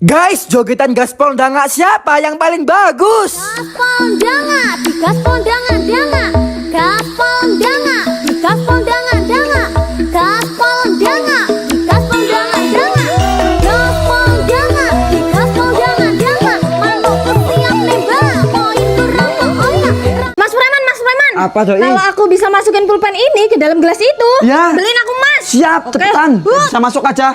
Guys, jogetan gaspol danga siapa yang paling bagus? Gaspol danga, di gaspol danga danga. Gaspol danga, di gaspol danga danga. Gaspol danga, di gaspol danga danga. Gaspol danga, di gaspol danga danga. Mantuk siap nembak, poin turun oya. Mas Preman. Apa doi? Kalau aku bisa masukin pulpen ini ke dalam gelas itu, Ya. beliin aku Mas. Siap, Oke. cepetan. Bisa masuk aja.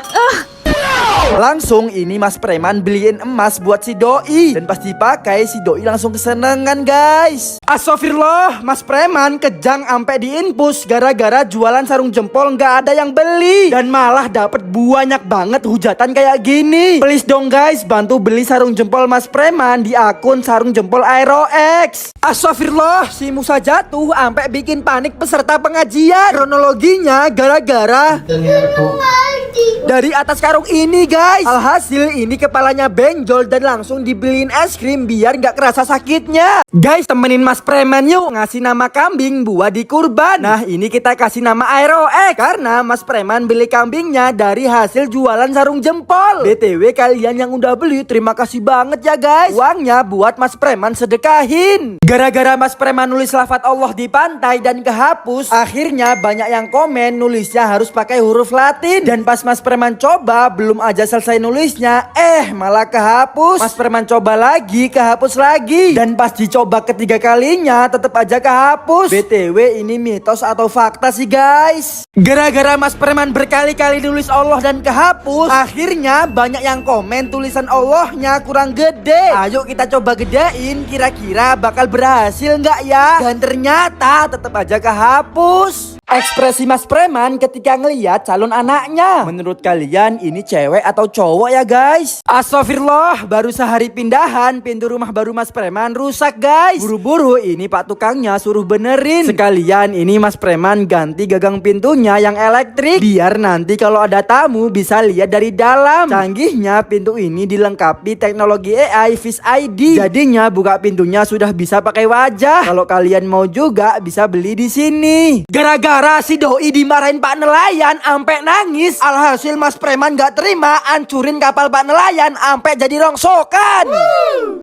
Langsung ini Mas Preman beliin emas buat si Doi. Dan pas dipakai si Doi langsung kesenengan guys. Astagfirullah, Mas Preman kejang ampe diinpus gara-gara jualan sarung jempol nggak ada yang beli. Dan malah dapet banyak banget hujatan kayak gini. Please dong guys, bantu beli sarung jempol Mas Preman di akun sarung jempol AeroX. Astagfirullah, si Musa jatuh ampe bikin panik peserta pengajian. Kronologinya gara-gara dari atas karung ini guys. Alhasil ini kepalanya benjol dan langsung dibeliin es krim biar nggak kerasa sakitnya. Guys, temenin Mas Preman yuk ngasih nama kambing buat dikurban. Nah ini kita kasih nama AeroX karena Mas Preman beli kambingnya dari hasil jualan sarung jempol. BTW kalian yang udah beli terima kasih banget ya guys. Uangnya buat Mas Preman sedekahin. Gara-gara Mas Preman nulis lafaz Allah di pantai dan kehapus, akhirnya banyak yang komen nulisnya harus pakai huruf Latin. Dan pas Mas Preman coba belum aja selesai nulisnya malah kehapus. Mas Preman coba lagi, kehapus lagi. Dan pas dicoba ketiga kalinya tetap aja kehapus. BTW ini mitos atau fakta sih guys. Gara-gara Mas Preman berkali-kali nulis Allah dan kehapus, akhirnya banyak yang komen tulisan Allahnya kurang gede. Ayo kita coba gedein, kira-kira bakal berhasil nggak ya? Dan ternyata tetap aja kehapus. Ekspresi Mas Preman ketika ngeliat calon anaknya. Menurut kalian ini cewek atau cowok ya guys? Astagfirullah, baru sehari pindahan pintu rumah baru Mas Preman rusak guys. Buru-buru ini Pak tukangnya suruh benerin. Sekalian ini Mas Preman ganti gagang pintunya yang elektrik biar nanti kalau ada tamu bisa lihat dari dalam. Canggihnya pintu ini dilengkapi teknologi AI Face ID. Jadinya buka pintunya sudah bisa pakai wajah. Kalau kalian mau juga bisa beli di sini. Gara-gara si Doi dimarahin Pak Nelayan ampe nangis. Alhasil Mas Preman gak terima, ancurin kapal Pak Nelayan ampe jadi rongsokan.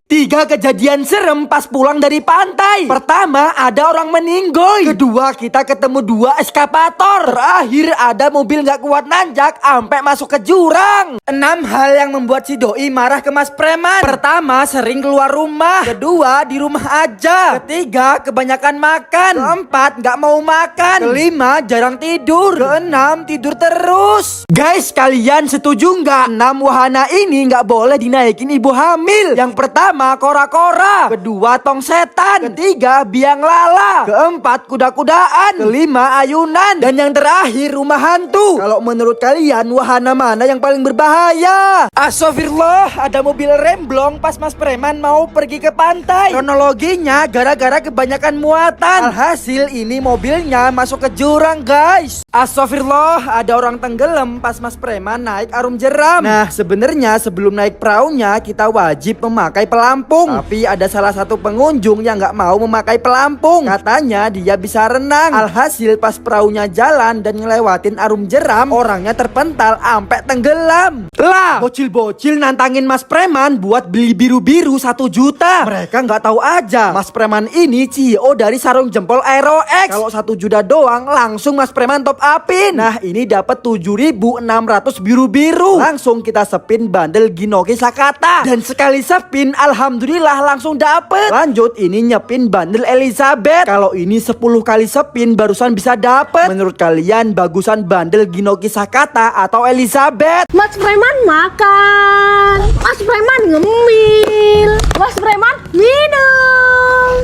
3 kejadian serem pas pulang dari pantai. Pertama, ada orang meninggoy. Kedua, kita ketemu 2 eskapator. Terakhir, ada mobil gak kuat nanjak ampe masuk ke jurang. 6 hal yang membuat si Doi marah ke Mas Preman. Pertama, sering keluar rumah. Kedua, di rumah aja. Ketiga, kebanyakan makan. Keempat, gak mau makan. Kelima, jarang tidur. Keenam, tidur terus. Guys, kalian setuju nggak 6 wahana ini nggak boleh dinaikin ibu hamil? Yang pertama, kora-kora. Kedua, tong setan. Ketiga, biang lala. Keempat, kuda-kudaan. Kelima, ayunan. Dan yang terakhir, rumah hantu. Kalau menurut kalian, wahana mana yang paling berbahaya? Astagfirullah, ada mobil remblong pas Mas Preman mau pergi ke pantai. Kronologinya, gara-gara kebanyakan muatan. Alhasil ini mobilnya masuk ke jurang guys. Astagfirullah, ada orang tenggelam pas Mas Preman naik arum jeram. Nah sebenarnya sebelum naik perahunya kita wajib memakai pelampung. Tapi ada salah satu pengunjung yang gak mau memakai pelampung. Katanya dia bisa renang. Alhasil pas perahunya jalan dan ngelewatin arum jeram, orangnya terpental ampe tenggelam. Lah bocil-bocil nantangin Mas Preman buat beli biru-biru 1 juta. Mereka gak tahu aja Mas Preman ini CEO dari sarung jempol AeroX. Kalau 1 juta doang langsung Mas Preman top upin. Nah ini dapat 7.600 biru-biru. Langsung kita sepin bandel Ginoki Sakata. Dan sekali sepin alhamdulillah langsung dapet. Lanjut ini nyepin bandel Elizabeth. Kalau ini 10 kali sepin barusan bisa dapet. Menurut kalian bagusan bandel Ginoki Sakata atau Elizabeth? Mas Preman makan. Mas Preman ngemil. Mas Preman minum.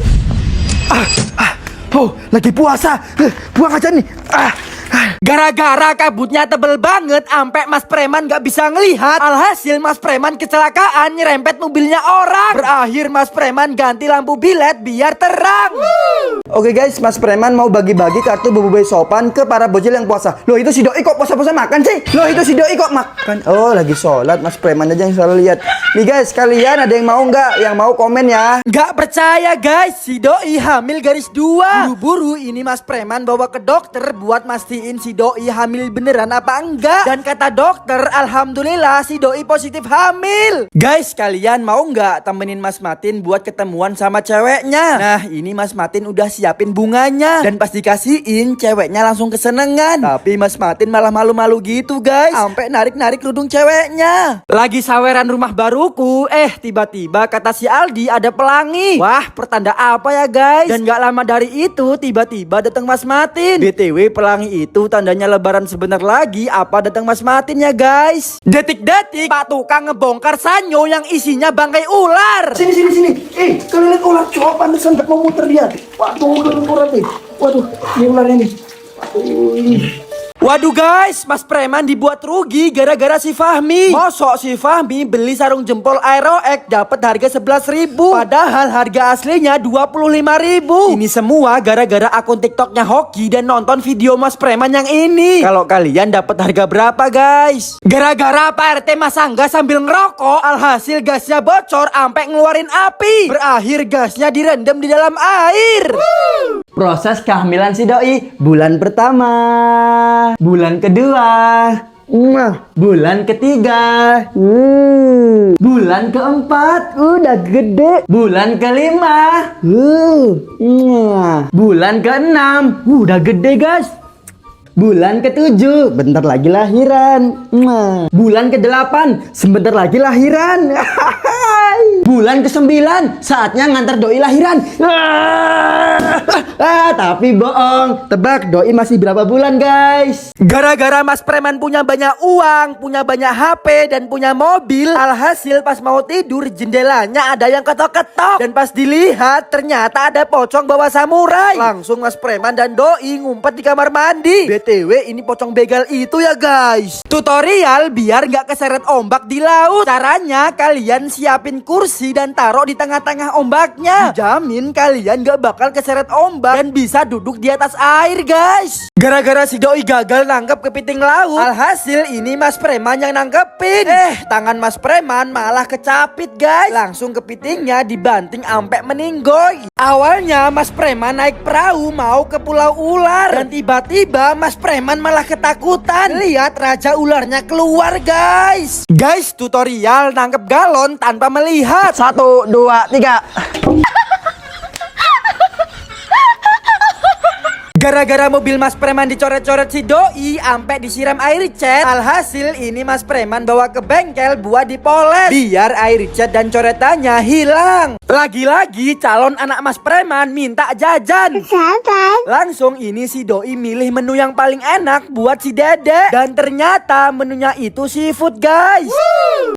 Oh, lagi puasa. Buang aja nih. Gara-gara kabutnya tebel banget ampe Mas Preman gak bisa ngelihat. Alhasil Mas Preman kecelakaan nyerempet mobilnya orang. Berakhir Mas Preman ganti lampu bilet biar terang. Oke guys, Mas Preman mau bagi-bagi kartu Boboiboy Sopan ke para bocil yang puasa. Loh itu si Doi kok puasa-puasa makan sih? Loh itu si Doi kok makan? Oh lagi sholat, Mas Preman aja yang selalu lihat. Nih guys, kalian ada yang mau nggak? Yang mau komen ya. Nggak percaya guys, si Doi hamil garis 2. Buru-buru ini Mas Preman bawa ke dokter buat mastiin si Doi hamil beneran apa enggak. Dan kata dokter, alhamdulillah si Doi positif hamil. Guys, kalian mau nggak temenin Mas Matin buat ketemuan sama ceweknya? Nah, ini Mas Matin udah siapin bunganya dan pas dikasihin ceweknya langsung kesenengan. Tapi Mas Matin malah malu-malu gitu guys, sampai narik-narik kerudung ceweknya. Lagi saweran rumah baruku, tiba-tiba kata si Aldi ada pelangi. Wah, pertanda apa ya guys? Dan gak lama dari itu tiba-tiba datang Mas Matin. BTW pelangi itu tandanya lebaran sebentar lagi. Apa datang Mas Matin ya guys? Detik-detik Pak tukang ngebongkar sanyo yang isinya bangkai ular. Sini. Kalian lihat ular cowok pantesan gak mau muter dia. Waduh, ular nih. Waduh, ini ularnya nih. Waduh guys, Mas Preman dibuat rugi gara-gara si Fahmi. Mosok si Fahmi beli sarung jempol Aerox dapat harga 11.000, padahal harga aslinya 25.000. Ini semua gara-gara akun TikToknya Hoki dan nonton video Mas Preman yang ini. Kalau kalian dapat harga berapa guys? Gara-gara Pak RT masang gas sambil ngerokok, alhasil gasnya bocor sampai ngeluarin api. Berakhir gasnya direndam di dalam air. Proses kehamilan si Doi bulan pertama, bulan kedua, bulan ketiga, bulan keempat, udah gede, bulan kelima, bulan keenam, udah gede guys. Bulan ke-7, bentar lagi lahiran. Bulan ke-8, sebentar lagi lahiran. Bulan ke-9, saatnya ngantar Doi lahiran. Tapi bohong. Tebak Doi masih berapa bulan guys? Gara-gara Mas Preman punya banyak uang, punya banyak HP, dan punya mobil, alhasil pas mau tidur jendelanya ada yang ketok-ketok. Dan pas dilihat ternyata ada pocong bawa samurai. Langsung Mas Preman dan Doi ngumpet di kamar mandi. BTW ini pocong begal itu ya guys. Tutorial biar gak keseret ombak di laut. Caranya kalian siapin kursi dan taruh di tengah-tengah ombaknya. Jamin kalian gak bakal keseret ombak dan bisa duduk di atas air guys. Gara-gara si Doi gagal nangkep kepiting laut, alhasil ini Mas Preman yang nangkepin. Tangan Mas Preman malah kecapit guys. Langsung kepitingnya dibanting ampe meninggoy. Awalnya Mas Preman naik perahu mau ke pulau ular, dan tiba-tiba Mas Preman malah ketakutan lihat raja ularnya keluar guys. Guys, tutorial nangkep galon tanpa melihat. 1, 2, 3. Gara-gara mobil Mas Preman dicoret-coret si Doi ampe disiram air cat, alhasil ini Mas Preman bawa ke bengkel buat dipoles biar air cat dan coretannya hilang. Lagi-lagi calon anak Mas Preman minta jajan. Langsung ini si Doi milih menu yang paling enak buat si Dede, dan ternyata menunya itu seafood guys.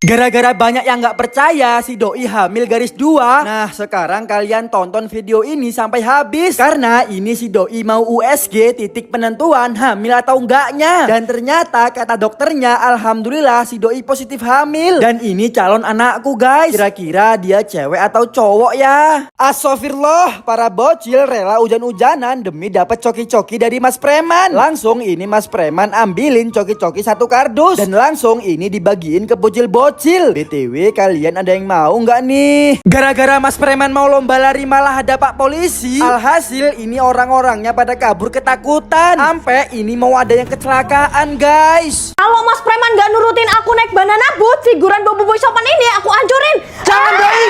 Gara-gara banyak yang gak percaya si Doi hamil garis 2. Nah, sekarang kalian tonton video ini sampai habis, karena ini si Doi mau USG titik penentuan hamil atau enggaknya. Dan ternyata kata dokternya alhamdulillah si Doi positif hamil. Dan ini calon anakku guys. Kira-kira dia cewek atau cowok ya? Astagfirullah, para bocil rela hujan-hujanan demi dapat coki-coki dari Mas Preman. Langsung ini Mas Preman ambilin coki-coki 1 kardus dan langsung ini dibagiin ke bocil-bocil. BTW kalian ada yang mau nggak nih? Gara-gara Mas Preman mau lomba lari malah ada Pak Polisi, alhasil ini orang-orangnya pada kabur ketakutan. Sampai ini mau ada yang kecelakaan guys. Kalau Mas Preman gak nurutin aku naik banana boat, figuran Bobo Boy Sopan ini aku hancurin. Jangan Doi,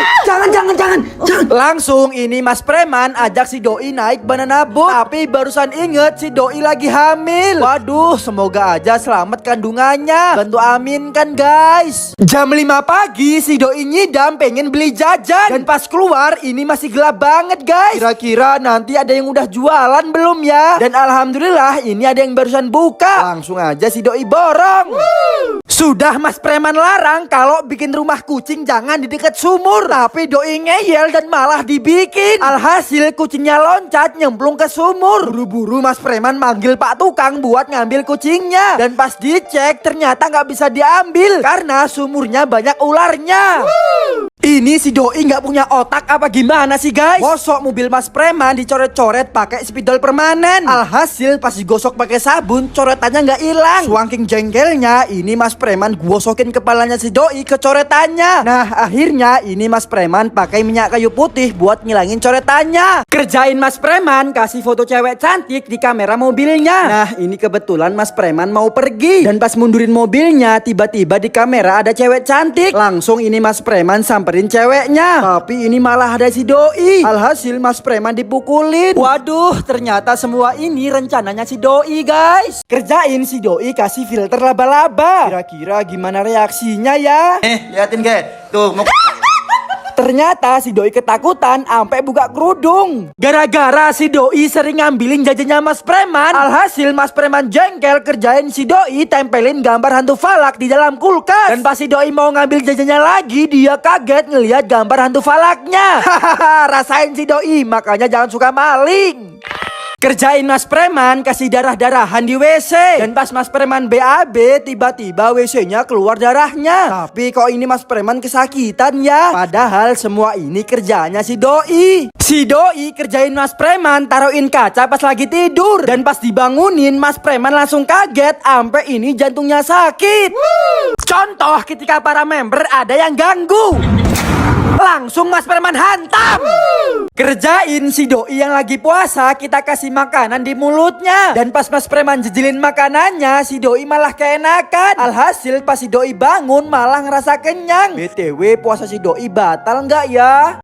jangan. Langsung ini Mas Preman ajak si Doi naik banana boat, tapi barusan inget si Doi lagi hamil. Waduh, semoga aja selamat kandungannya. Bantu amin kan guys. Jam 5 pagi si Doi nyidam pengen beli jajan, dan pas keluar ini masih gelap banget guys. Kira-kira nanti ada yang udah jualan belum ya? Dan alhamdulillah ini ada yang barusan buka. Langsung aja si Doi borong. Sudah Mas Preman larang kalau bikin rumah kucing jangan di dekat sumur, tapi Doi ngeyel dan malah dibikin. Alhasil kucingnya loncat nyemplung ke sumur. Buru-buru Mas Preman manggil Pak Tukang buat ngambil kucingnya, dan pas dicek ternyata nggak bisa diambil karena sumurnya banyak ularnya. Ini si doi nggak punya otak apa gimana sih guys? Gosok mobil mas preman dicoret-coret pakai spidol permanen. Alhasil pas digosok pakai sabun coretannya nggak hilang. Saking jengkelnya ini mas preman gosokin kepalanya si doi ke coretannya. Nah akhirnya ini mas preman pakai minyak kayu putih buat ngilangin coretannya. Kerjain mas preman kasih foto cewek cantik di kamera mobilnya. Nah ini kebetulan mas preman mau pergi dan pas mundurin mobilnya tiba-tiba di kamera ada cewek cantik. Langsung ini mas preman samperin ceweknya. Tapi ini malah ada si doi. Alhasil mas preman dipukulin. Waduh ternyata semua ini rencananya si doi guys. Kerjain si doi kasih filter laba-laba. Kira-kira gimana reaksinya ya? Liatin ke. Tuh, mau Ternyata si doi ketakutan ampe buka kerudung. Gara-gara si doi sering ngambilin jajannya mas preman. Alhasil mas preman jengkel kerjain si doi tempelin gambar hantu falak di dalam kulkas. Dan pas si doi mau ngambil jajannya lagi dia kaget ngelihat gambar hantu falaknya. Hahaha rasain si doi makanya jangan suka maling. Kerjain mas preman kasih darah-darahan di WC. Dan pas mas preman BAB tiba-tiba WC-nya keluar darahnya. Tapi kok ini mas preman kesakitan ya? Padahal semua ini kerjanya si doi. Si doi kerjain mas preman taruhin kaca pas lagi tidur. Dan pas dibangunin mas preman langsung kaget ampe ini jantungnya sakit. Contoh ketika para member ada yang ganggu. Langsung mas preman hantam. Kerjain si doi yang lagi puasa kita kasih makanan di mulutnya. Dan pas mas preman jejilin makanannya si doi malah keenakan. Alhasil pas si doi bangun malah ngerasa kenyang. BTW puasa si doi batal nggak ya?